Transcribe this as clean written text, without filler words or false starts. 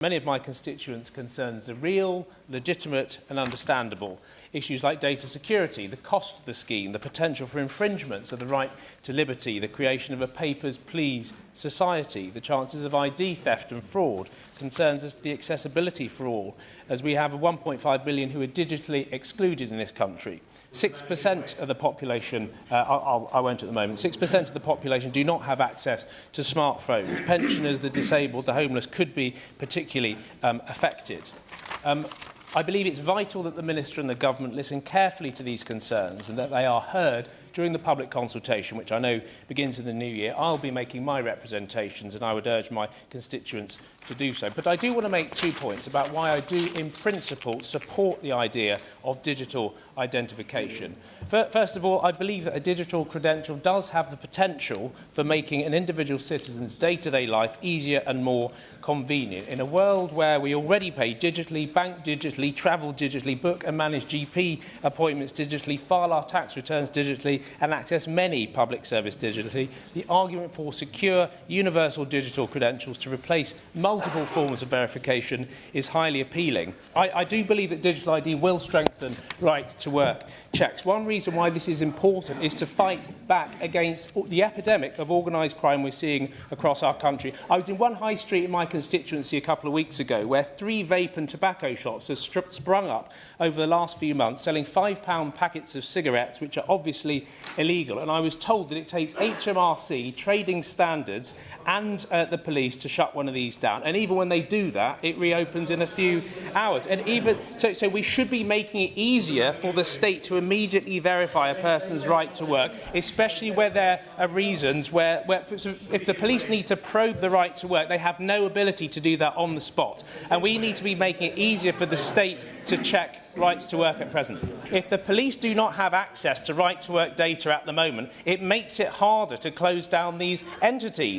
Many of my constituents' concerns are real, legitimate and understandable. Issues like data security, the cost of the scheme, the potential for infringements of the right to liberty, the creation of a papers, please society, the chances of ID theft and fraud, concerns as to the accessibility for all, as we have 1.5 million who are digitally excluded in this country. 6% of the population, I won't at the moment, 6% of the population do not have access to smartphones. Pensioners, the disabled, the homeless could be particularly affected. I believe it's vital that the Minister and the Government listen carefully to these concerns and that they are heard during the public consultation, which I know begins in the new year. I'll be making my representations and I would urge my constituents to do so. But I do want to make 2 points about why I do, in principle, support the idea of digital identification. First of all, I believe that a digital credential does have the potential for making an individual citizen's day-to-day life easier and more convenient. In a world where we already pay digitally, bank digitally, travel digitally, book and manage GP appointments digitally, file our tax returns digitally and access many public service digitally, the argument for secure, universal digital credentials to replace multiple forms of verification is highly appealing. I do believe that digital ID will strengthen right-to-work checks. One reason why this is important is to fight back against the epidemic of organised crime we're seeing across our country. I was in one high street in my constituency a couple of weeks ago where 3 vape and tobacco shops have sprung up over the last few months selling £5 packets of cigarettes, which are obviously illegal. And I was told that it takes HMRC, trading standards and the police to shut one of these down. And even when they do that, it reopens in a few hours. And even so we should be making it easier for the state to immediately verify a person's right to work, especially where there are reasons where if the police need to probe the right to work, they have no ability to do that on the spot. And we need to be making it easier for the state to check rights to work at present. If the police do not have access to right to work data at the moment, it makes it harder to close down these entities.